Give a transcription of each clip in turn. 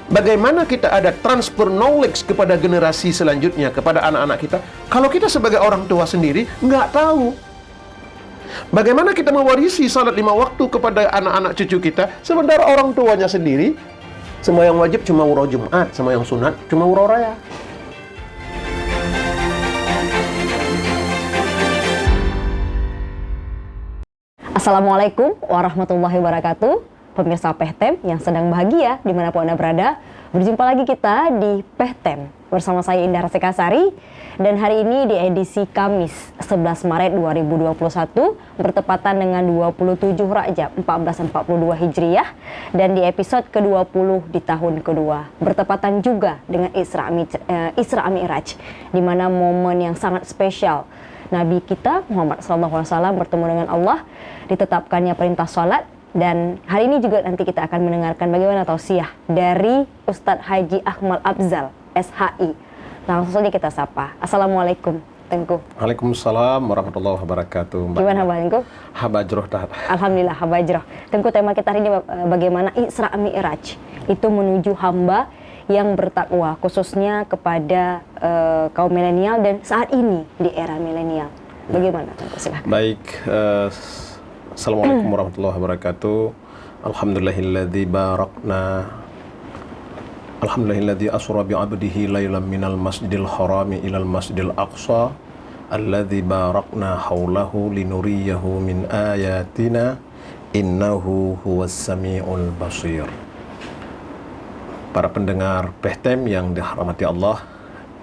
Bagaimana kita ada transfer knowledge kepada generasi selanjutnya, kepada anak-anak kita, kalau kita sebagai orang tua sendiri nggak tahu? Bagaimana kita mewarisi salat 5 waktu kepada anak-anak cucu kita, sementara orang tuanya sendiri sembahyang wajib cuma wuro Jumat, sembahyang sunat cuma wuro raya. Assalamualaikum warahmatullahi wabarakatuh. Pemirsa Pehtem yang sedang bahagia dimanapun Anda berada, berjumpa lagi kita di Pehtem bersama saya Indah Rasikasari. Dan hari ini di edisi Kamis 11 Maret 2021 bertepatan dengan 27 Rajab 1442 Hijriah, dan di episode ke-20 di tahun kedua, bertepatan juga dengan Isra Mi'raj, di mana momen yang sangat spesial Nabi kita Muhammad SAW bertemu dengan Allah, ditetapkannya perintah salat. Dan hari ini juga nanti kita akan mendengarkan bagaimana tausiah dari Ustadz Haji Akmal Afzal, SHI. Langsung saja kita sapa. Assalamualaikum, Tengku. Waalaikumsalam warahmatullahi wabarakatuh. Gimana Mbak Tengku? Habajroh tahat. Alhamdulillah habajroh. Tengku, tema kita hari ini bagaimana Isra Mi'raj itu menuju hamba yang bertakwa, khususnya kepada kaum milenial dan saat ini di era milenial. Bagaimana Tengku? Silahkan. Baik, Assalamualaikum warahmatullahi wabarakatuh. Alhamdulillahilladzi barakna. Alhamdulillahilladzi asra bi'abdihi lailan minal masjidil harami ilal masjidil aqsa alladzi barakna haulahu linuriyahu min ayatina innahu huwas samiul basir. Para pendengar Pehtem yang dirahmati Allah,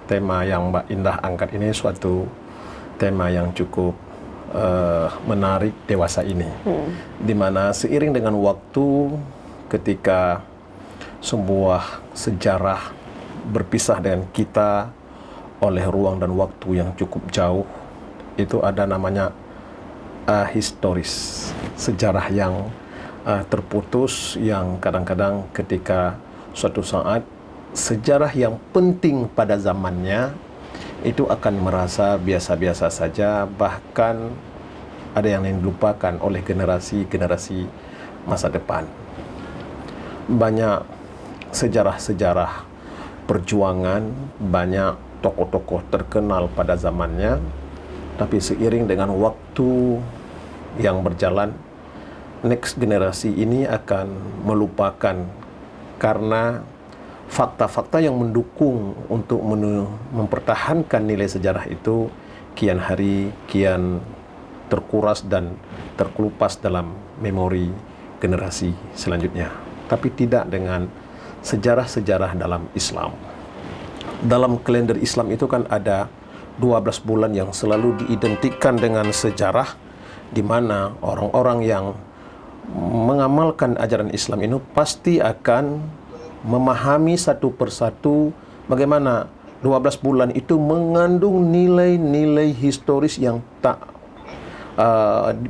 tema yang Mbak Indah angkat ini suatu tema yang cukup menarik dewasa ini, di mana seiring dengan waktu, ketika sebuah sejarah berpisah dengan kita oleh ruang dan waktu yang cukup jauh, itu ada namanya historis, sejarah yang terputus, yang kadang-kadang ketika suatu saat sejarah yang penting pada zamannya itu akan merasa biasa-biasa saja, bahkan ada yang dilupakan oleh generasi-generasi masa depan. Banyak sejarah-sejarah perjuangan, banyak tokoh-tokoh terkenal pada zamannya, tapi seiring dengan waktu yang berjalan, next generasi ini akan melupakan, karena fakta-fakta yang mendukung untuk mempertahankan nilai sejarah itu kian hari kian terkuras dan terkelupas dalam memori generasi selanjutnya. Tapi tidak dengan sejarah-sejarah dalam Islam. Dalam kalender Islam itu kan ada 12 bulan yang selalu diidentikan dengan sejarah, di mana orang-orang yang mengamalkan ajaran Islam ini pasti akan memahami satu persatu bagaimana 12 bulan itu mengandung nilai-nilai historis yang tak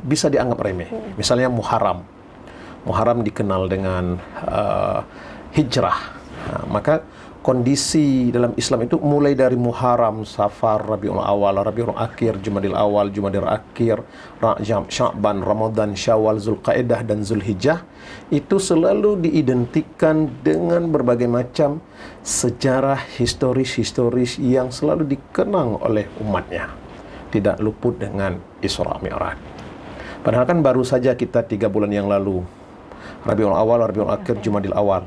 bisa dianggap remeh. Misalnya Muharram. Muharram dikenal dengan hijrah. Maka kondisi dalam Islam itu mulai dari Muharram, Safar, Rabiul Awal, Rabiul Akhir, Jumadil Awal, Jumadil Akhir, Rajab, Sya'ban, Ramadan, Syawal, Zulqa'dah dan Zulhijjah, itu selalu diidentikan dengan berbagai macam sejarah historis yang selalu dikenang oleh umatnya. Tidak luput dengan Isra Mi'raj. Padahal kan baru saja kita 3 bulan yang lalu, Rabiul Awal, Rabiul Akhir, Jumadil Awal,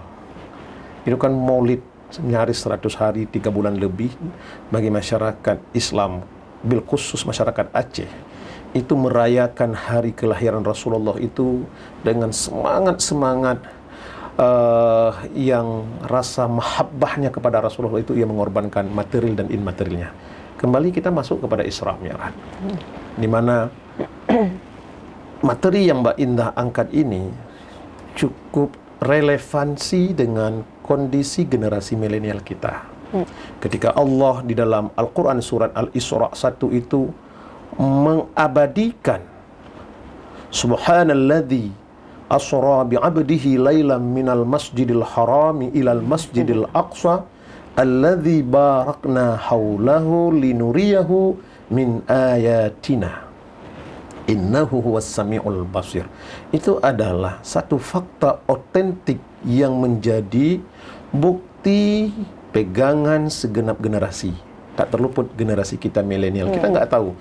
itu kan maulid nyaris 100 hari, 3 bulan lebih bagi masyarakat Islam, bil khusus masyarakat Aceh, itu merayakan hari kelahiran Rasulullah itu dengan semangat-semangat yang rasa mahabbahnya kepada Rasulullah itu ia mengorbankan material dan immaterialnya. Kembali kita masuk kepada Isra Mi'raj, di mana materi yang Mbak Indah angkat ini cukup relevansi dengan kondisi generasi milenial kita. Ketika Allah di dalam Al-Quran surat Al-Isra 1 itu mengabadikan Subhanalladzi asra bi'abdihi lailan minal masjidil harami ilal masjidil aqsa alladzi barakna haulahu linuriyahu min ayatina innahu huwas samiul basir. Itu adalah satu fakta otentik yang menjadi bukti pegangan segenap generasi. Tak terluput generasi kita milenial. Kita nggak tahu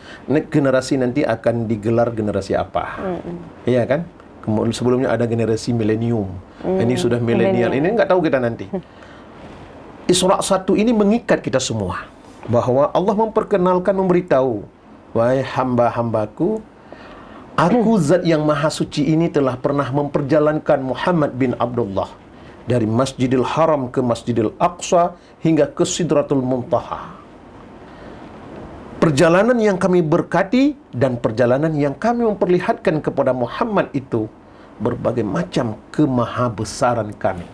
generasi nanti akan digelar generasi apa. Iya kan? Sebelumnya ada generasi milenium. Ini sudah milenial. Ini nggak tahu kita nanti. Isra 1 ini mengikat kita semua. Bahwa Allah memperkenalkan, memberitahu, wahai hamba-hambaku, aku zat yang maha suci ini telah pernah memperjalankan Muhammad bin Abdullah dari Masjidil Haram ke Masjidil Aqsa hingga ke Sidratul Muntaha. Perjalanan yang kami berkati dan perjalanan yang kami memperlihatkan kepada Muhammad itu berbagai macam kemahabesaran kami.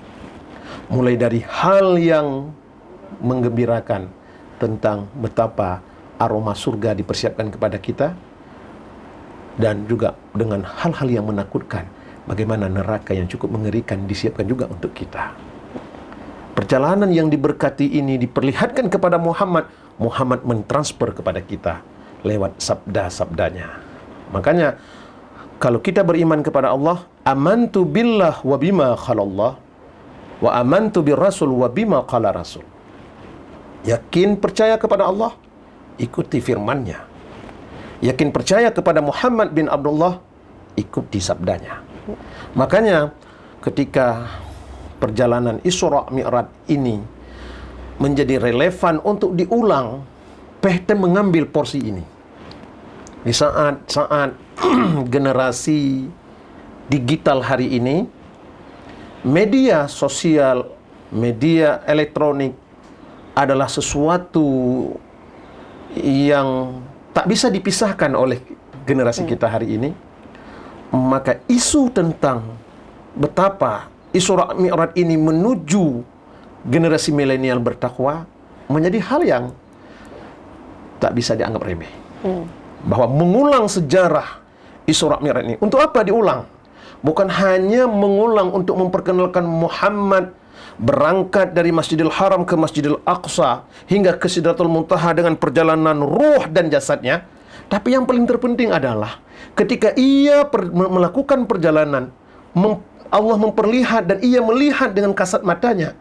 Mulai dari hal yang menggembirakan tentang betapa aroma surga dipersiapkan kepada kita, dan juga dengan hal-hal yang menakutkan, bagaimana neraka yang cukup mengerikan disiapkan juga untuk kita. Perjalanan yang diberkati ini diperlihatkan kepada Muhammad, Muhammad mentransfer kepada kita lewat sabda-sabdanya. Makanya kalau kita beriman kepada Allah, amantu billah wa bima khalallah wa amantu bir rasul wa bima qala rasul. Yakin percaya kepada Allah, ikuti firman-Nya. Yakin percaya kepada Muhammad bin Abdullah, ikuti sabdanya. Makanya ketika perjalanan Isra Mi'raj ini menjadi relevan untuk diulang, PTM mengambil porsi ini. Di saat generasi digital hari ini, media sosial, media elektronik adalah sesuatu yang tak bisa dipisahkan oleh generasi kita hari ini. Maka isu tentang betapa Isra Mi'raj ini menuju generasi milenial bertakwa menjadi hal yang tak bisa dianggap remeh. Bahwa mengulang sejarah Isra Mi'raj ini, untuk apa diulang? Bukan hanya mengulang untuk memperkenalkan Muhammad berangkat dari Masjidil Haram ke Masjidil Aqsa hingga ke Sidratul Muntaha dengan perjalanan ruh dan jasadnya, tapi yang paling terpenting adalah ketika ia melakukan perjalanan, Allah memperlihat dan ia melihat dengan kasat matanya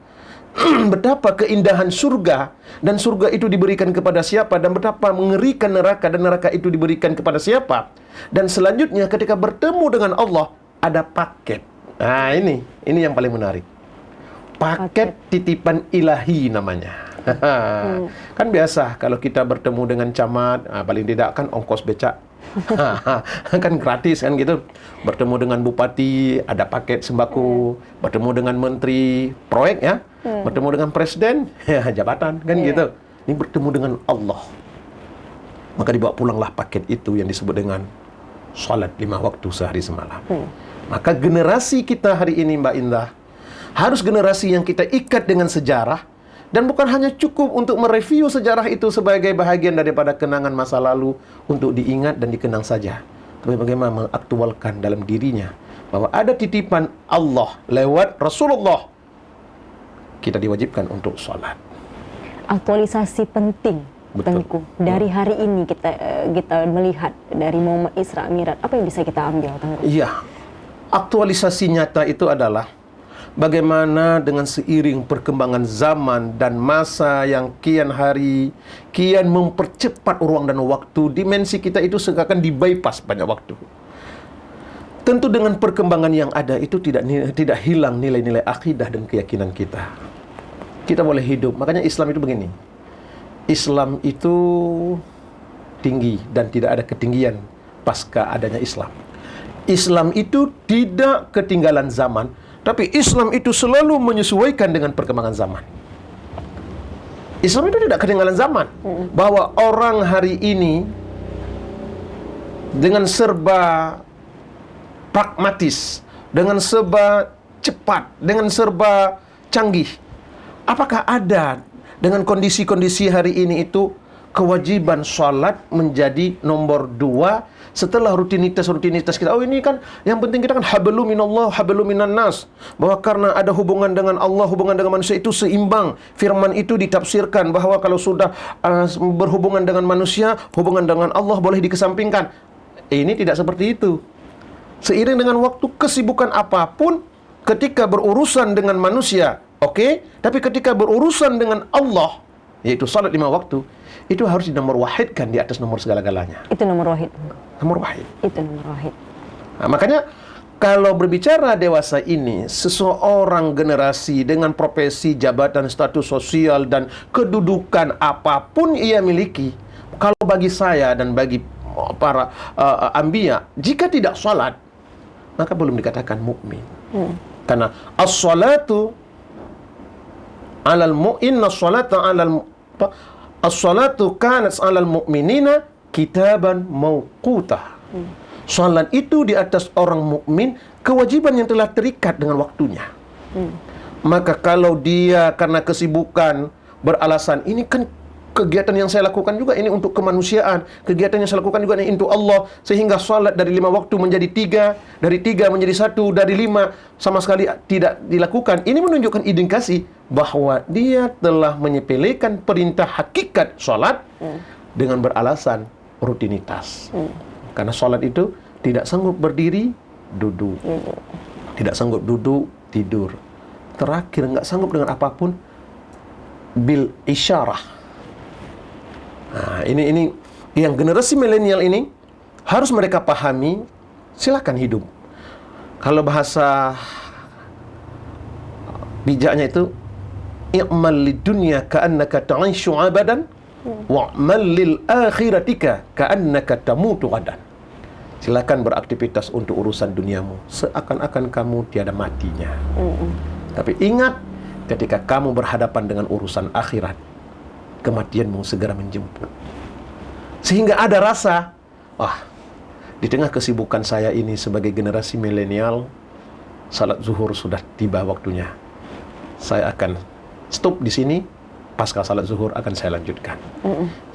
betapa keindahan surga, dan surga itu diberikan kepada siapa, dan betapa mengerikan neraka, dan neraka itu diberikan kepada siapa. Dan selanjutnya ketika bertemu dengan Allah ada paket. Nah, ini yang paling menarik. Paket titipan ilahi namanya. Kan biasa kalau kita bertemu dengan camat, paling tidak kan ongkos becak. Kan gratis kan gitu. Bertemu dengan bupati ada paket sembako, bertemu dengan menteri proyek ya, bertemu dengan presiden ya jabatan kan gitu. Ini bertemu dengan Allah. Maka dibawa pulanglah paket itu yang disebut dengan salat 5 waktu sehari semalam. Maka generasi kita hari ini Mbak Indah harus generasi yang kita ikat dengan sejarah. Dan bukan hanya cukup untuk mereview sejarah itu sebagai bahagian daripada kenangan masa lalu untuk diingat dan dikenang saja. Tapi bagaimana mengaktualkan dalam dirinya bahwa ada titipan Allah lewat Rasulullah. Kita diwajibkan untuk sholat. Aktualisasi penting, Tengku. Dari hari ini kita melihat dari momen Isra Mi'raj, apa yang bisa kita ambil, Tengku? Iya, aktualisasi nyata itu adalah bagaimana dengan seiring perkembangan zaman dan masa yang kian hari kian mempercepat ruang dan waktu, dimensi kita itu seakan di-bypass banyak waktu. Tentu dengan perkembangan yang ada itu tidak hilang nilai-nilai akidah dan keyakinan kita. Kita boleh hidup. Makanya Islam itu begini. Islam itu tinggi dan tidak ada ketinggian pasca adanya Islam. Islam itu tidak ketinggalan zaman, tapi Islam itu selalu menyesuaikan dengan perkembangan zaman. Islam itu tidak ketinggalan zaman. Bahwa orang hari ini dengan serba pragmatis, dengan serba cepat, dengan serba canggih. Apakah ada dengan kondisi-kondisi hari ini itu kewajiban sholat menjadi nomor 2 setelah rutinitas kita? Oh, ini kan yang penting kita kan hablum minallah hablum minan nas, bahwa karena ada hubungan dengan Allah, hubungan dengan manusia itu seimbang. Firman itu ditafsirkan bahwa kalau sudah berhubungan dengan manusia, hubungan dengan Allah boleh dikesampingkan. Ini tidak seperti itu. Seiring dengan waktu, kesibukan apapun, ketika berurusan dengan manusia, Oke, tapi ketika berurusan dengan Allah, yaitu salat 5 waktu, itu harus dinomor wahidkan di atas nomor segala-galanya. Itu nomor wahid. Nomor wahid. Itu nomor wahid. Nah, makanya kalau berbicara dewasa ini, seseorang generasi dengan profesi, jabatan, status sosial, dan kedudukan apapun ia miliki, kalau bagi saya dan bagi para anbiya, jika tidak salat, maka belum dikatakan mukmin. Karena as-salatu alal mu'inna as-salata alal as-salatu kanat alal mu'minina kitaban mauqutah. Salat itu di atas orang mukmin kewajiban yang telah terikat dengan waktunya. Maka kalau dia karena kesibukan beralasan ini kan kegiatan yang saya lakukan juga ini untuk kemanusiaan, kegiatan yang saya lakukan juga ini untuk Allah, sehingga salat dari 5 waktu menjadi 3, dari 3 menjadi 1, dari 5 sama sekali tidak dilakukan. Ini menunjukkan indikasi bahwa dia telah menyepelekan perintah hakikat salat dengan beralasan rutinitas. Karena salat itu tidak sanggup berdiri, duduk. Tidak sanggup duduk, tidur. Terakhir nggak sanggup dengan apapun, bil isyarah. Nah, ini yang generasi milenial ini harus mereka pahami. Silakan hidup. Kalau bahasa bijaknya itu, i'mal lidunya ka'annaka ta'ishu abadan wa'mal lil akhiratika ka'annaka tamutu gadan. Silakan beraktivitas untuk urusan duniamu seakan-akan kamu tiada matinya. Tapi ingat, ketika kamu berhadapan dengan urusan akhirat, kematianmu segera menjemput. Sehingga ada rasa, di tengah kesibukan saya ini sebagai generasi milenial, salat zuhur sudah tiba waktunya. Saya akan stop di sini, pasca salat zuhur akan saya lanjutkan.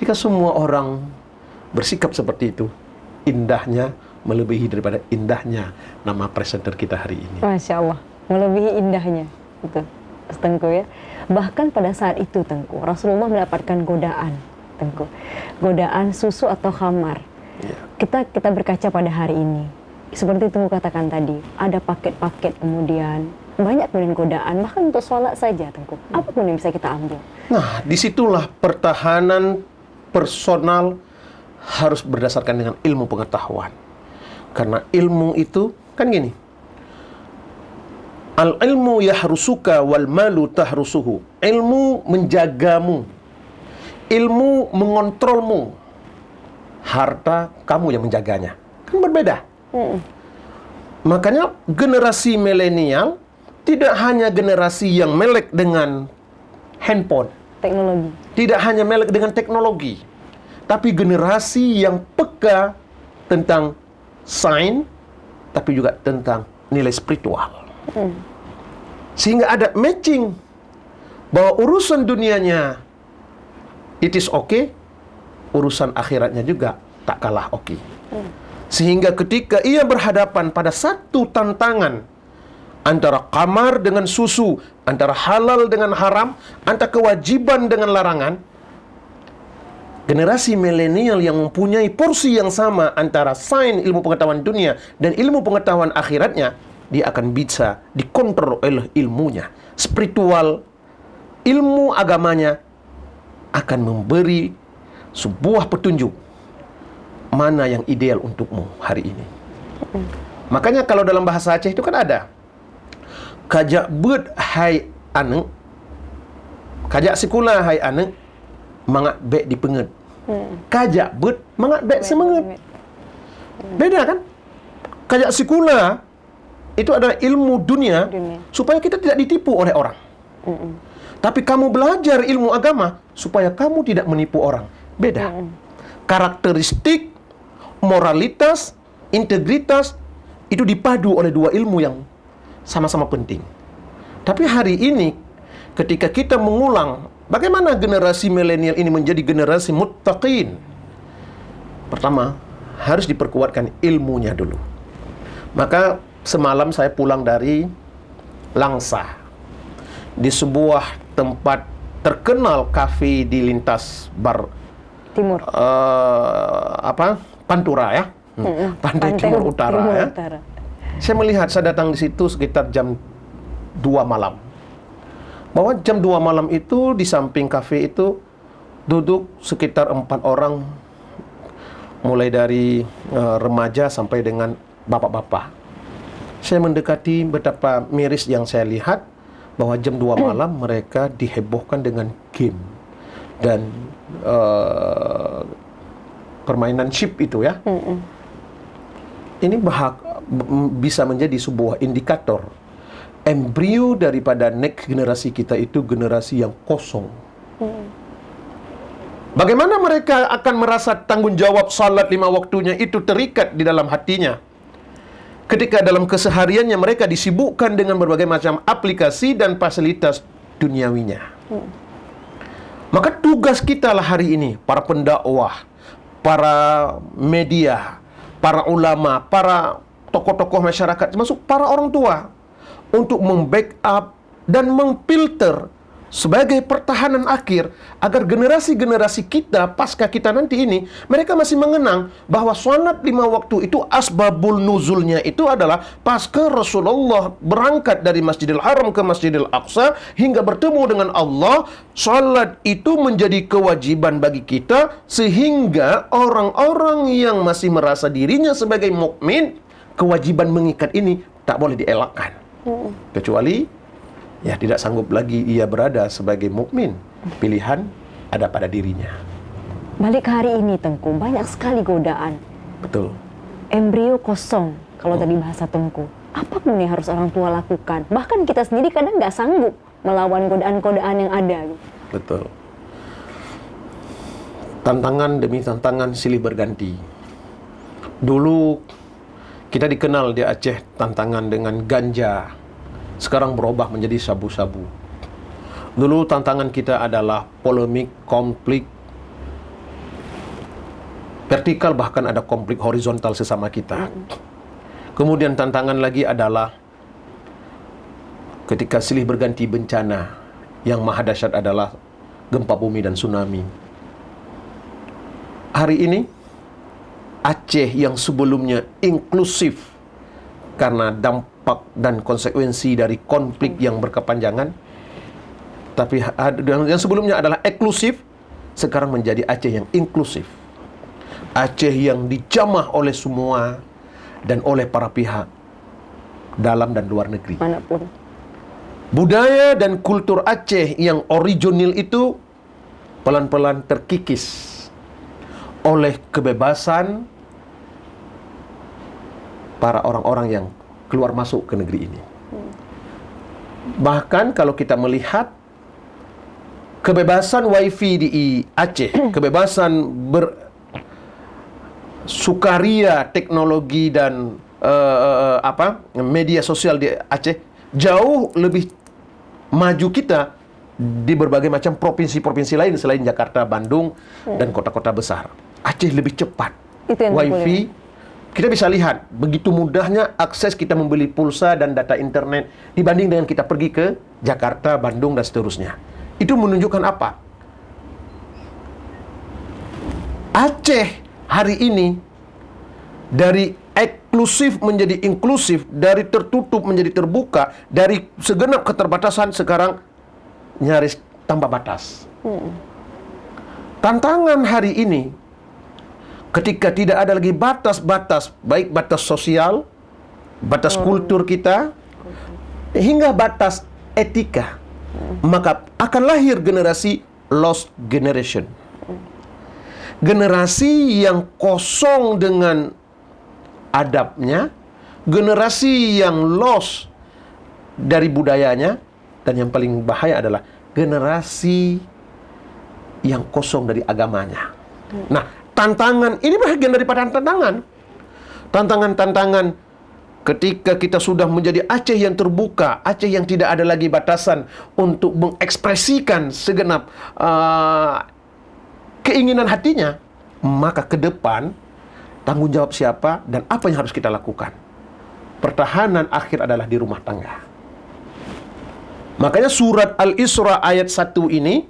Jika semua orang bersikap seperti itu, indahnya melebihi daripada indahnya nama presenter kita hari ini. Masya Allah, melebihi indahnya. Itu, Tengku ya. Bahkan pada saat itu Tengku, Rasulullah mendapatkan godaan, Tengku. Godaan susu atau khamar. Kita berkaca pada hari ini. Seperti Tengku katakan tadi, ada paket-paket kemudian banyak kemudian godaan, bahkan untuk sholat saja Tengku. Apa pun yang bisa kita ambil. Nah, disitulah pertahanan personal harus berdasarkan dengan ilmu pengetahuan. Karena ilmu itu, kan gini, al-ilmu yahrusuka wal malu tahrusuhu. Ilmu menjagamu, ilmu mengontrolmu, harta kamu yang menjaganya. Kan berbeda. Makanya generasi milenial tidak hanya generasi yang melek dengan handphone, Teknologi. tidak hanya melek dengan teknologi, tapi generasi yang peka tentang sains, tapi juga tentang nilai spiritual. Sehingga ada matching bahwa urusan dunianya it is okay, urusan akhiratnya juga tak kalah oke. Sehingga ketika ia berhadapan pada satu tantangan antara kamar dengan susu, antara halal dengan haram, antara kewajiban dengan larangan, generasi milenial yang mempunyai porsi yang sama antara sains, ilmu pengetahuan dunia, dan ilmu pengetahuan akhiratnya, dia akan bisa dikontrol oleh ilmunya. Spiritual, ilmu agamanya akan memberi sebuah petunjuk mana yang ideal untukmu hari ini. Makanya kalau dalam bahasa Aceh itu kan ada kajak bud hai ane, kajak sekula hai ane, mangat bek dipenget. Kajak bud mangat bek semenget. Beda kan? Kajak sekula itu adalah ilmu dunia supaya kita tidak ditipu oleh orang. Tapi kamu belajar ilmu agama supaya kamu tidak menipu orang. Beda. Karakteristik, moralitas, integritas itu dipadu oleh dua ilmu yang sama-sama penting. Tapi hari ini ketika kita mengulang bagaimana generasi milenial ini menjadi generasi muttaqin, pertama harus diperkuatkan ilmunya dulu. Maka semalam saya pulang dari Langsa, di sebuah tempat terkenal kafe di lintas bar Timur. Pantura ya. Pantai Timur Utara ya. Saya melihat, saya datang di situ sekitar jam 2 malam. bahwa jam 2 malam itu di samping kafe itu duduk sekitar 4 orang, mulai dari remaja sampai dengan bapak-bapak. Saya mendekati, betapa miris yang saya lihat bahwa jam 2 malam mereka dihebohkan dengan game dan permainan chip itu ya. Ini bisa menjadi sebuah indikator embrio daripada next generasi kita itu generasi yang kosong. Bagaimana mereka akan merasa tanggung jawab salat 5 waktunya itu terikat di dalam hatinya ketika dalam kesehariannya mereka disibukkan dengan berbagai macam aplikasi dan fasilitas duniawinya. Maka tugas kita lah hari ini, para pendakwah, para media, para ulama, para tokoh-tokoh masyarakat, termasuk para orang tua, untuk membackup dan memfilter sebagai pertahanan akhir agar generasi-generasi kita pasca kita nanti ini mereka masih mengenang bahwa salat 5 waktu itu asbabul nuzulnya itu adalah pasca Rasulullah berangkat dari Masjidil Haram ke Masjidil Aqsa hingga bertemu dengan Allah. Salat itu menjadi kewajiban bagi kita sehingga orang-orang yang masih merasa dirinya sebagai mukmin, kewajiban mengikat ini tak boleh dielakkan. Kecuali ya tidak sanggup lagi ia berada sebagai mukmin, pilihan ada pada dirinya. Balik ke hari ini Tengku, banyak sekali godaan. Betul. Embrio kosong, kalau tadi bahasa Tengku. Apa pun yang harus orang tua lakukan? Bahkan kita sendiri kadang nggak sanggup melawan godaan-godaan yang ada. Betul. Tantangan demi tantangan silih berganti. Dulu kita dikenal di Aceh tantangan dengan ganja, sekarang berubah menjadi sabu-sabu. Dulu tantangan kita adalah polemik, konflik vertikal, bahkan ada konflik horizontal sesama kita. Kemudian tantangan lagi adalah ketika silih berganti bencana, yang maha dahsyat adalah gempa bumi dan tsunami. Hari ini Aceh yang sebelumnya inklusif karena dampak dan konsekuensi dari konflik yang berkepanjangan, tapi yang sebelumnya adalah eksklusif, sekarang menjadi Aceh yang inklusif. Aceh yang dijamah oleh semua dan oleh para pihak dalam dan luar negeri. Manapun. Budaya dan kultur Aceh yang original itu pelan-pelan terkikis oleh kebebasan para orang-orang yang keluar masuk ke negeri ini. Bahkan kalau kita melihat kebebasan wifi di Aceh, kebebasan bersukaria teknologi dan media sosial di Aceh jauh lebih maju kita di berbagai macam provinsi-provinsi lain selain Jakarta, Bandung, dan kota-kota besar. Aceh lebih cepat. Itu yang wifi. Kita bisa lihat begitu mudahnya akses kita membeli pulsa dan data internet dibanding dengan kita pergi ke Jakarta, Bandung, dan seterusnya. Itu menunjukkan apa? Aceh hari ini dari eksklusif menjadi inklusif, dari tertutup menjadi terbuka, dari segenap keterbatasan sekarang nyaris tanpa batas. Tantangan hari ini ketika tidak ada lagi batas-batas, baik batas sosial, batas kultur kita, hingga batas etika, maka akan lahir generasi lost generation. Generasi yang kosong dengan adabnya, generasi yang lost dari budayanya, dan yang paling bahaya adalah generasi yang kosong dari agamanya. Nah, tantangan ini bagian daripada tantangan. Tantangan-tantangan ketika kita sudah menjadi Aceh yang terbuka, Aceh yang tidak ada lagi batasan untuk mengekspresikan segenap keinginan hatinya, maka ke depan tanggung jawab siapa dan apa yang harus kita lakukan? Pertahanan akhir adalah di rumah tangga. Makanya surat Al-Isra ayat 1 ini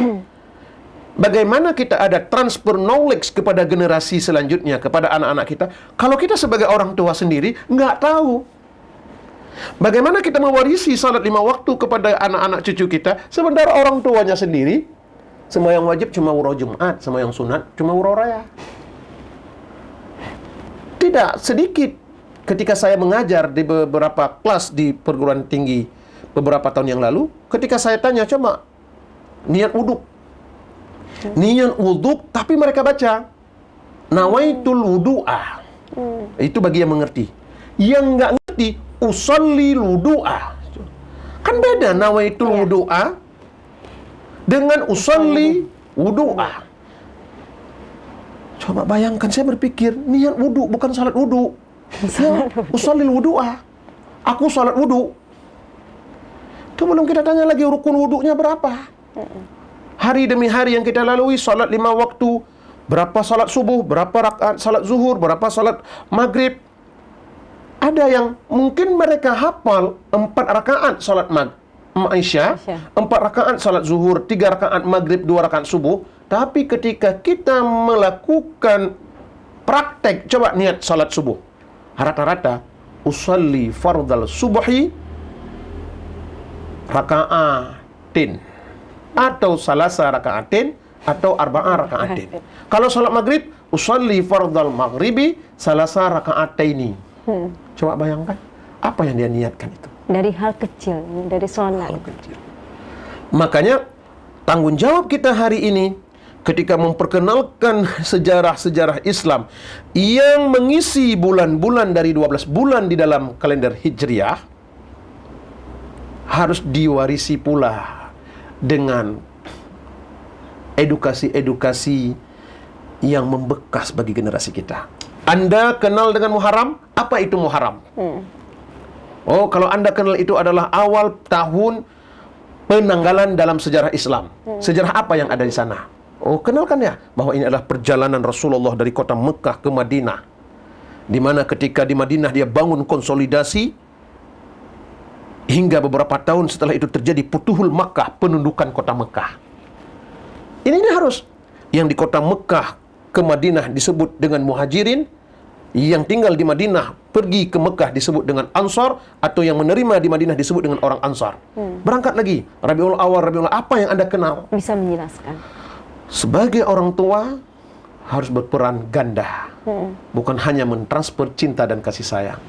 bagaimana kita ada transfer knowledge kepada generasi selanjutnya, kepada anak-anak kita, kalau kita sebagai orang tua sendiri nggak tahu. Bagaimana kita mewarisi salat 5 waktu kepada anak-anak cucu kita, sementara orang tuanya sendiri sembahyang wajib cuma wuro Jumat, sembahyang sunat cuma wuro raya. Tidak sedikit ketika saya mengajar di beberapa kelas di perguruan tinggi beberapa tahun yang lalu, ketika saya tanya, coba niat wuduk. Niat wuduk, tapi mereka baca nawaitul wudu'a. Itu bagi yang mengerti. Yang nggak ngerti, usolli wudu'a. Kan beda nawaitul wudu'a dengan usolli wudu'a. Coba bayangkan, saya berpikir niat wudu bukan salat wudu. Ya, usolli wudu'a. Aku salat wudu. Itu belum kita tanya lagi rukun wudunya berapa. Hari demi hari yang kita lalui, salat 5 waktu, berapa salat subuh, berapa rakaat salat zuhur, berapa salat maghrib. Ada yang mungkin mereka hafal 4 rakaat salat Isya, 4 rakaat salat zuhur, 3 rakaat maghrib, 2 rakaat subuh. Tapi ketika kita melakukan praktek, coba niat salat subuh, rata-rata usalli fardal subhi raka'atin, atau salasa raka'atin, atau arba'a raka'atin. Kalau salat maghrib, usalli fardal maghribi salasa raka'ataini. Coba bayangkan, apa yang dia niatkan itu? Dari hal kecil, dari sholat. Hal kecil. Makanya, tanggung jawab kita hari ini ketika memperkenalkan sejarah-sejarah Islam yang mengisi bulan-bulan dari 12 bulan di dalam kalender Hijriah, harus diwarisi pula dengan edukasi-edukasi yang membekas bagi generasi kita. Anda kenal dengan Muharram? Apa itu Muharram? Oh, kalau Anda kenal itu adalah awal tahun penanggalan dalam sejarah Islam. Sejarah apa yang ada di sana? Oh, kenalkan ya, bahwa ini adalah perjalanan Rasulullah dari kota Mekah ke Madinah. Di mana ketika di Madinah dia bangun konsolidasi, hingga beberapa tahun setelah itu terjadi Futuhul Makkah, penundukan kota Mekah. Ini harus. Yang di kota Mekah ke Madinah disebut dengan Muhajirin, yang tinggal di Madinah pergi ke Mekah disebut dengan Ansar, atau yang menerima di Madinah disebut dengan orang Ansar. Berangkat lagi, Rabiul Awal, apa yang Anda kenal? Bisa menjelaskan. Sebagai orang tua harus berperan ganda. Bukan hanya mentransfer cinta dan kasih sayang,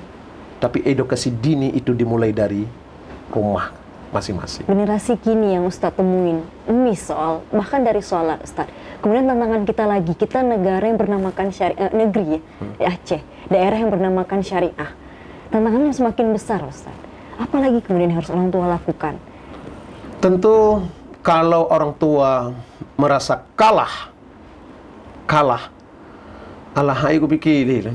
tapi edukasi dini itu dimulai dari rumah masing-masing. Generasi kini yang Ustadz temuin, miss soal, bahkan dari sholat Ustadz. Kemudian tantangan kita lagi, kita negara yang bernamakan syariah, negeri ya, di Aceh, daerah yang bernamakan syariah. Tantangannya semakin besar Ustadz. Apalagi kemudian harus orang tua lakukan? Tentu kalau orang tua merasa kalah, alah aku pikir,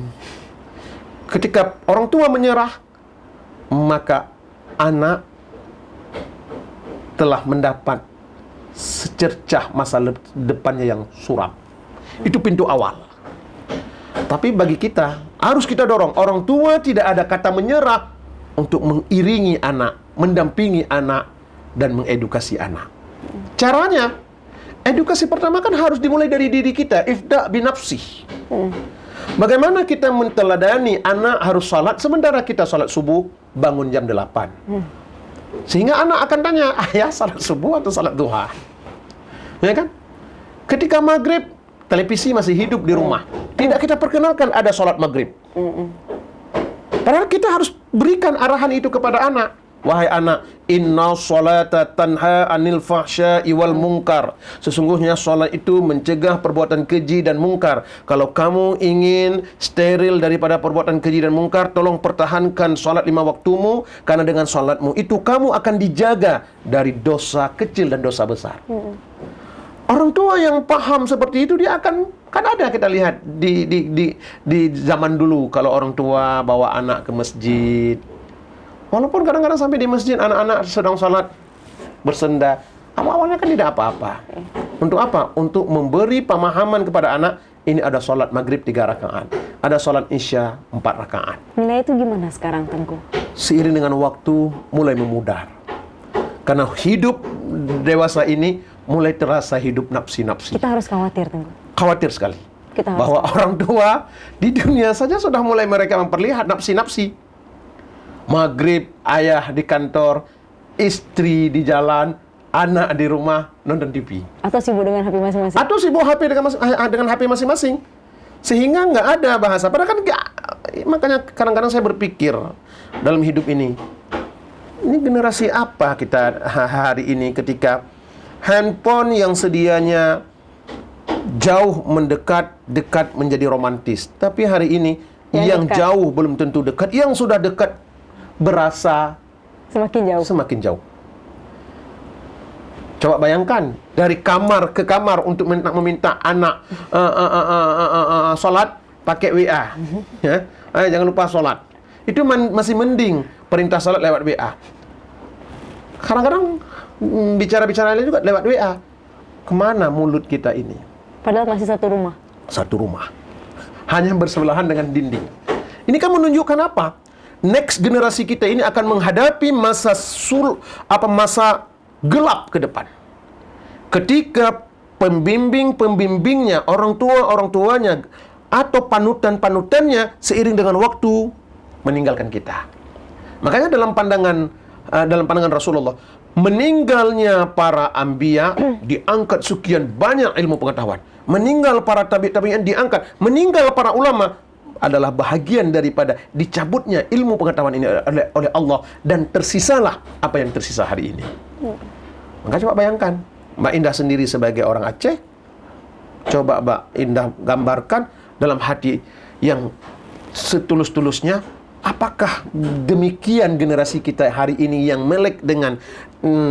ketika orang tua menyerah, maka anak telah mendapat secercah masa depannya yang suram. Itu pintu awal. Tapi bagi kita, harus kita dorong. Orang tua tidak ada kata menyerah untuk mengiringi anak, mendampingi anak, dan mengedukasi anak. Caranya, edukasi pertama kan harus dimulai dari diri kita. Ifda' binafsih. Bagaimana kita menteladani anak harus salat, sementara kita salat subuh, bangun jam 8. Sehingga anak akan tanya, ayah salat subuh atau salat duha? Ya kan? Ketika maghrib, televisi masih hidup di rumah. Tidak kita perkenalkan ada salat maghrib. Padahal kita harus berikan arahan itu kepada anak. Wahai anak, inna sholata tanha anil fahsya'i wal munkar. Sesungguhnya sholat itu mencegah perbuatan keji dan mungkar. Kalau kamu ingin steril daripada perbuatan keji dan mungkar, tolong pertahankan sholat 5 waktumu, karena dengan sholatmu itu kamu akan dijaga dari dosa kecil dan dosa besar. Orang tua yang paham seperti itu, dia akan, kan ada kita lihat di zaman dulu, kalau orang tua bawa anak ke masjid, walaupun kadang-kadang sampai di masjid anak-anak sedang salat bersenda, awalnya kan tidak apa-apa. Untuk apa? Untuk memberi pemahaman kepada anak, ini ada salat maghrib 3 rakaat, ada salat isya 4 rakaat. Nilai itu gimana sekarang, Tengku? Seiring dengan waktu mulai memudar. Karena hidup dewasa ini mulai terasa hidup nafsi-nafsi. Kita harus khawatir, Tengku. Khawatir sekali. Kita harus bahwa orang tua di dunia saja sudah mulai mereka memperlihat nafsi-nafsi. Maghrib ayah di kantor, istri di jalan, anak di rumah nonton TV. Atau sibuk dengan HP masing-masing. Atau sibuk HP dengan HP masing-masing. Sehingga nggak ada bahasa. Padahal kan makanya kadang-kadang saya berpikir dalam hidup ini generasi apa kita hari ini ketika handphone yang sedianya jauh dekat menjadi romantis. Tapi hari ini yang jauh belum tentu dekat, yang sudah dekat berasa semakin jauh. Coba bayangkan, dari kamar ke kamar untuk meminta anak sholat pakai WA. Ya. Jangan lupa sholat. Itu masih mending perintah sholat lewat WA. Kadang-kadang bicara-bicara lain juga lewat WA. Kemana mulut kita ini? Padahal masih satu rumah. Satu rumah. Hanya bersebelahan dengan dinding. Ini kan menunjukkan apa? Next generasi kita ini akan menghadapi masa gelap ke depan. Ketika pembimbingnya, orang tuanya atau panutannya seiring dengan waktu meninggalkan kita. Makanya dalam pandangan Rasulullah, meninggalnya para anbiya diangkat sekian banyak ilmu pengetahuan. Meninggal para tabi'in diangkat. Meninggal para ulama adalah bahagian daripada dicabutnya ilmu pengetahuan ini oleh Allah, dan tersisalah apa yang tersisa hari ini. Maka coba bayangkan, Mbak Indah sendiri sebagai orang Aceh, coba Mbak Indah gambarkan dalam hati yang setulus-tulusnya, apakah demikian generasi kita hari ini yang melek dengan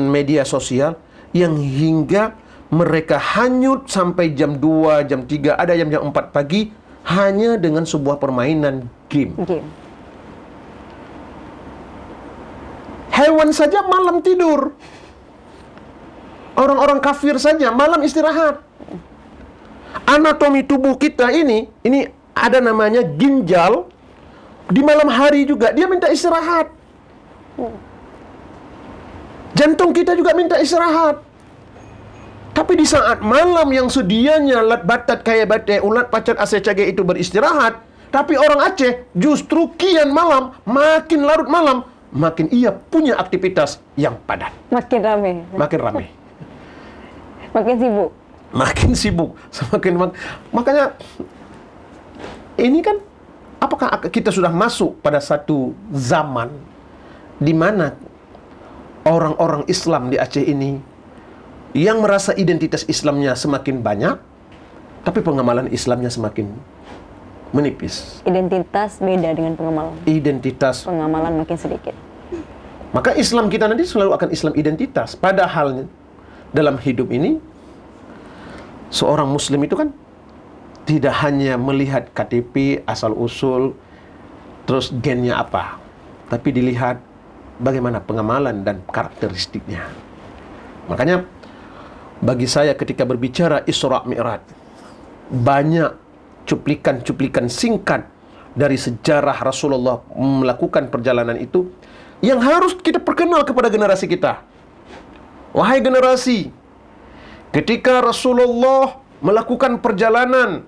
media sosial, yang hingga mereka hanyut sampai jam 2, jam 3, ada jam 4 pagi hanya dengan sebuah permainan game. Hewan saja malam tidur. Orang-orang kafir saja malam istirahat. Anatomi tubuh kita ini ada namanya ginjal. Di malam hari juga dia minta istirahat. Jantung kita juga minta istirahat. Tapi di saat malam yang sedianya lat batat kaya bate, ulat pacat ase cage itu beristirahat, tapi orang Aceh justru kian malam, makin larut malam, makin ia punya aktivitas yang padat. Makin ramai. Makin sibuk. Makanya ini kan, apakah kita sudah masuk pada satu zaman di mana orang-orang Islam di Aceh ini yang merasa identitas Islamnya semakin banyak, tapi pengamalan Islamnya semakin menipis. Identitas beda dengan pengamalan. Pengamalan makin sedikit. Maka Islam kita nanti selalu akan Islam identitas. Padahal dalam hidup ini, seorang Muslim itu kan tidak hanya melihat KTP, asal-usul, terus gennya apa, tapi dilihat bagaimana pengamalan dan karakteristiknya. Makanya bagi saya ketika berbicara Isra Mi'raj, banyak cuplikan-cuplikan singkat dari sejarah Rasulullah melakukan perjalanan itu yang harus kita perkenal kepada generasi kita. Wahai generasi, ketika Rasulullah melakukan perjalanan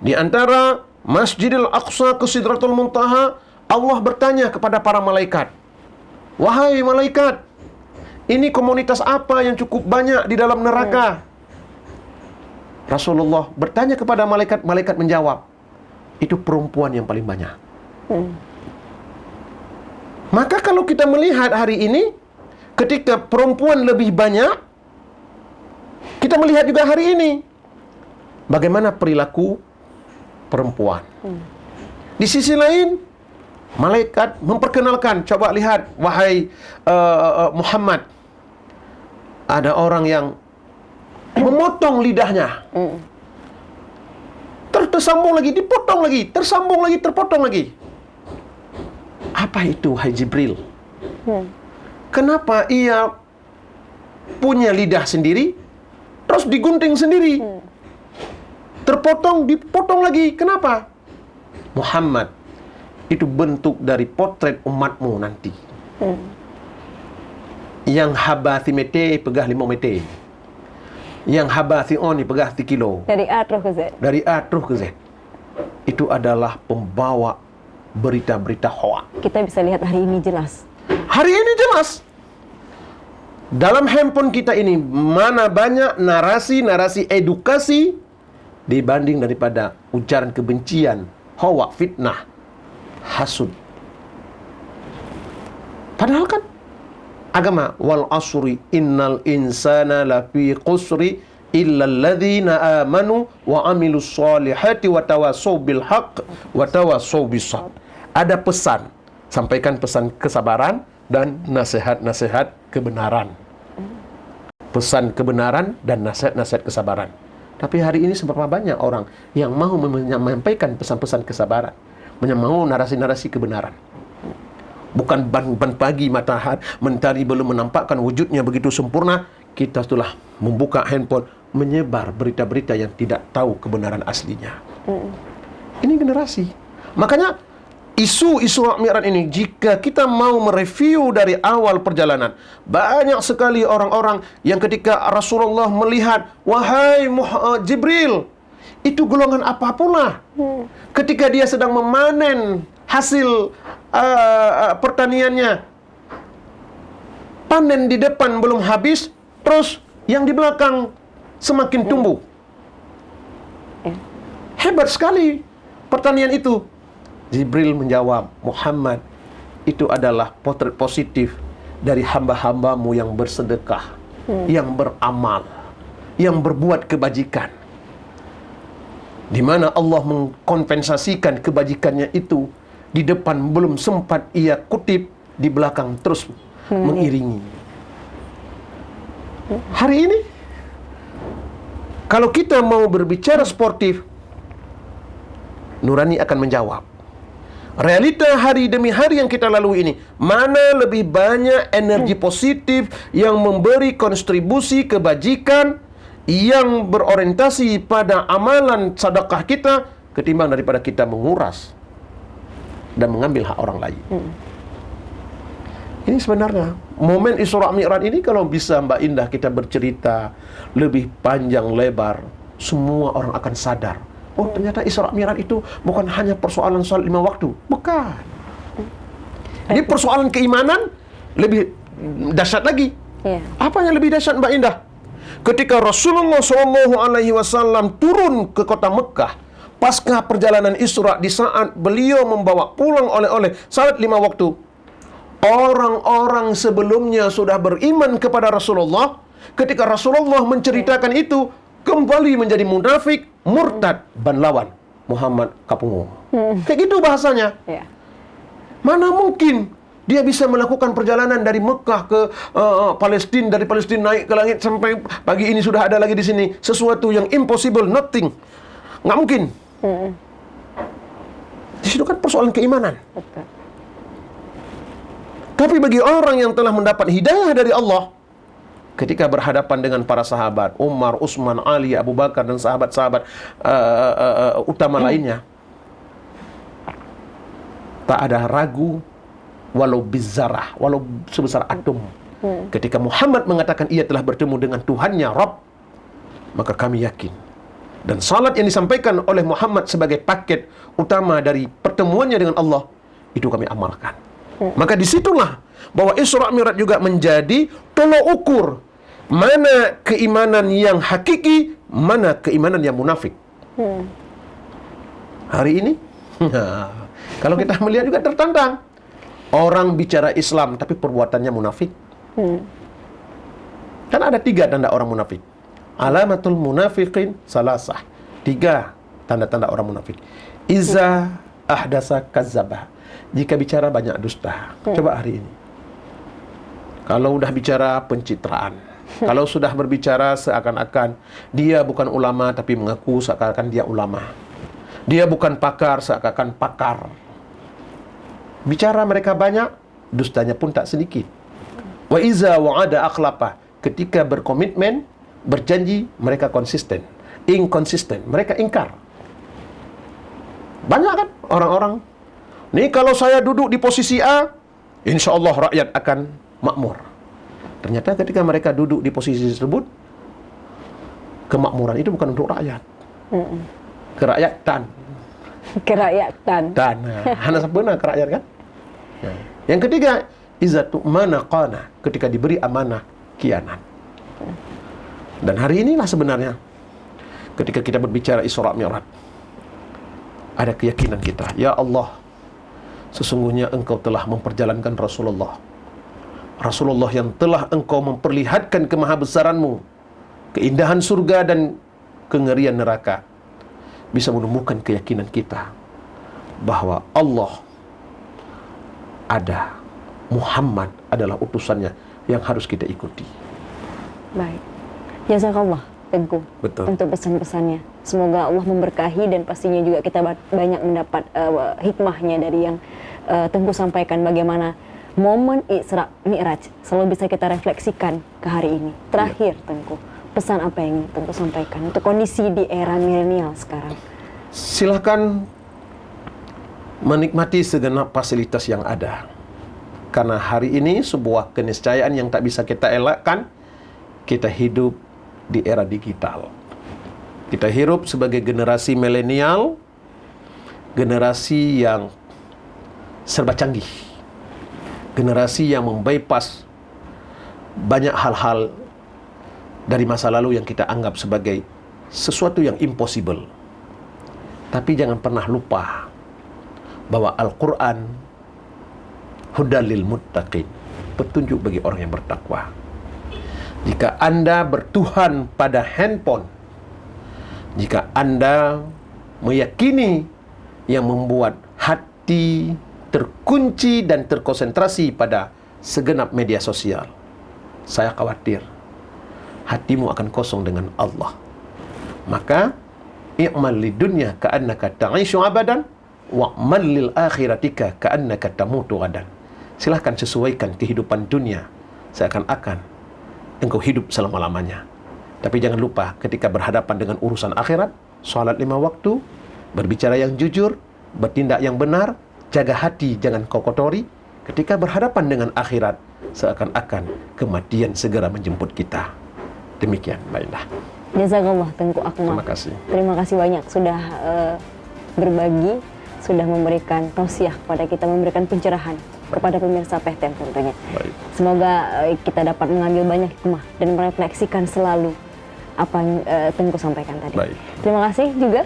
di antara Masjidil Aqsa ke Sidratul Muntaha, Allah bertanya kepada para malaikat, wahai malaikat, ini komunitas apa yang cukup banyak di dalam neraka? Rasulullah bertanya kepada malaikat, malaikat menjawab, itu perempuan yang paling banyak. Maka kalau kita melihat hari ini, ketika perempuan lebih banyak, kita melihat juga hari ini bagaimana perilaku perempuan. Di sisi lain, malaikat memperkenalkan, coba lihat, wahai Muhammad, ada orang yang memotong lidahnya. Tersambung lagi, dipotong lagi, tersambung lagi, terpotong lagi. Apa itu, hai Jibril? Kenapa ia punya lidah sendiri, terus digunting sendiri? Terpotong, dipotong lagi. Kenapa? Muhammad, itu bentuk dari potret umatmu nanti. Yang habathi mete pegah 5 mete. Yang habathi oni pegah 3 kilo. Dari A terus ke Z. Dari A terus ke Z. Itu adalah pembawa berita-berita hoak. Kita bisa lihat hari ini jelas. Hari ini jelas. Dalam handphone kita ini mana banyak narasi-narasi edukasi dibanding daripada ujaran kebencian, hoak, fitnah, hasud. Padahal kan agama wal asri innal insana lafi qusri illa alladzina amanu wa amilus solihati wa tawassaw bil haqq wa tawassaw bis sabr. Ada pesan, sampaikan pesan kesabaran dan nasihat-nasihat kebenaran. Pesan kebenaran dan nasihat-nasihat kesabaran. Tapi hari ini seberapa banyak orang yang mau menyampaikan pesan-pesan kesabaran, mau narasi-narasi kebenaran. Bukan ban pagi mentari belum menampakkan wujudnya begitu sempurna, kita telah membuka handphone, menyebar berita-berita yang tidak tahu kebenaran aslinya. Ini generasi. Makanya isu Isra Mi'raj ini, jika kita mau mereview dari awal perjalanan, banyak sekali orang-orang yang ketika Rasulullah melihat, wahai Jibril, itu golongan apa pula? Ketika dia sedang memanen hasil pertaniannya, panen di depan belum habis, terus yang di belakang semakin tumbuh. Hebat sekali pertanian itu. Jibril menjawab, Muhammad, itu adalah potret positif dari hamba-hambamu yang bersedekah, yang beramal, yang berbuat kebajikan. Di mana Allah mengkompensasikan kebajikannya itu, di depan belum sempat ia kutip, di belakang terus mengiringi. Hari ini, kalau kita mau berbicara sportif, Nurani akan menjawab. Realita hari demi hari yang kita lalui ini, mana lebih banyak energi positif yang memberi kontribusi kebajikan yang berorientasi pada amalan sedekah kita ketimbang daripada kita menguras dan mengambil hak orang lain. Ini sebenarnya momen Isra Mi'raj ini, kalau bisa Mbak Indah kita bercerita lebih panjang lebar, semua orang akan sadar. Oh, ternyata Isra Mi'raj itu bukan hanya persoalan salat 5 waktu. Bukan. Ini persoalan keimanan lebih dahsyat lagi. Apa yang lebih dahsyat, Mbak Indah? Ketika Rasulullah SAW turun ke kota Mekah, pasca perjalanan Isra, di saat beliau membawa pulang oleh-oleh salat 5 waktu, orang-orang sebelumnya sudah beriman kepada Rasulullah. Ketika Rasulullah menceritakan itu, kembali menjadi munafik, murtad, ban lawan Muhammad kapungu. Kayak gitu bahasanya. Mana mungkin dia bisa melakukan perjalanan dari Mekah ke Palestina, dari Palestina naik ke langit sampai pagi ini sudah ada lagi di sini. Sesuatu yang impossible, nothing. Nggak mungkin. Di situ kan persoalan keimanan. Tapi bagi orang yang telah mendapat hidayah dari Allah, ketika berhadapan dengan para sahabat, Umar, Utsman, Ali, Abu Bakar, dan sahabat-sahabat utama lainnya, tak ada ragu, walau bizarah, walau sebesar atom. Ketika Muhammad mengatakan ia telah bertemu dengan Tuhannya, Rabb, maka kami yakin. Dan salat yang disampaikan oleh Muhammad sebagai paket utama dari pertemuannya dengan Allah, itu kami amalkan. Maka disitulah bahwa Isra Mi'raj juga menjadi tolok ukur mana keimanan yang hakiki, mana keimanan yang munafik. Hari ini, kalau kita melihat juga tertantang. Orang bicara Islam tapi perbuatannya munafik. Kan ada 3 tanda orang munafik. Alamatul munafiqin salasah. 3 tanda-tanda orang munafik. Iza ahdasa kazzabah. Jika bicara banyak dusta. Coba hari ini. Kalau udah bicara pencitraan, kalau sudah berbicara seakan-akan dia bukan ulama tapi mengaku seakan-akan dia ulama. Dia bukan pakar seakan-akan pakar. Bicara mereka banyak, dustanya pun tak sedikit. Wa iza wa'ada akhlafa. Ketika berkomitmen, berjanji, mereka konsisten. Inkonsisten, mereka ingkar. Banyak kan orang-orang, nih kalau saya duduk di posisi A, insya Allah rakyat akan makmur. Ternyata ketika mereka duduk di posisi tersebut, kemakmuran itu bukan untuk rakyat. Kerakyatan. Kerakyatan. Dan hana benar kerakyat kan. Ya. Yang ketiga, izatu mana qana, ketika diberi amanah kianan. Dan hari inilah sebenarnya ketika kita berbicara Isra Mi'raj, ada keyakinan kita, ya Allah, sesungguhnya Engkau telah memperjalankan Rasulullah yang telah Engkau memperlihatkan kemahabesaran-Mu, keindahan surga dan kengerian neraka, bisa menumbuhkan keyakinan kita bahwa Allah ada, Muhammad adalah utusannya yang harus kita ikuti. Baik. Jazakallah Tengku Betul. untuk pesan-pesannya. Semoga Allah memberkahi dan pastinya juga kita banyak mendapat hikmahnya dari yang Tengku sampaikan, bagaimana momen Isra Mi'raj selalu bisa kita refleksikan ke hari ini. Terakhir Tengku, pesan apa yang Tengku sampaikan untuk kondisi di era milenial sekarang? Silakan menikmati segenap fasilitas yang ada. Karena hari ini sebuah keniscayaan yang tak bisa kita elakkan, kita hidup di era digital. Kita hidup sebagai generasi milenial, generasi yang serba canggih, generasi yang membypass banyak hal-hal dari masa lalu yang kita anggap sebagai sesuatu yang impossible. Tapi jangan pernah lupa bahwa Al-Quran hudal lil muttaqin, petunjuk bagi orang yang bertakwa. Jika Anda bertuhan pada handphone, jika Anda meyakini yang membuat hati terkunci dan terkonsentrasi pada segenap media sosial, saya khawatir hatimu akan kosong dengan Allah. Maka i'mal lidunya ka'annaka ta'ishu abadan wa'mal lil akhiratika ka'annaka tamutu gadan. Silahkan sesuaikan kehidupan dunia seakan-akan engkau hidup selama-lamanya. Tapi jangan lupa ketika berhadapan dengan urusan akhirat, sholat 5 waktu, berbicara yang jujur, bertindak yang benar, jaga hati jangan kau kotori. Ketika berhadapan dengan akhirat, seakan-akan kematian segera menjemput kita. Demikian, Mbak Indah. Jazakallah Tengku Akmal. Terima kasih. Terima kasih banyak sudah berbagi, sudah memberikan tausiah kepada kita, memberikan pencerahan kepada pemirsa PTM tentunya. Baik. Semoga kita dapat mengambil banyak hikmah dan merefleksikan selalu apa yang Tengku sampaikan tadi. Baik. Terima kasih juga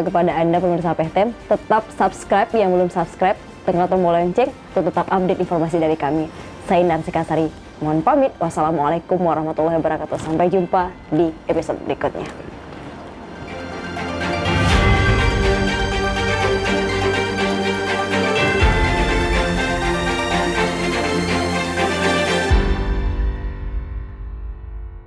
kepada Anda pemirsa PTM. Tetap subscribe yang belum subscribe, tekan tombol lonceng untuk tetap update informasi dari kami. Saya Indar Sekasari, mohon pamit. Wassalamualaikum warahmatullahi wabarakatuh. Sampai jumpa di episode berikutnya.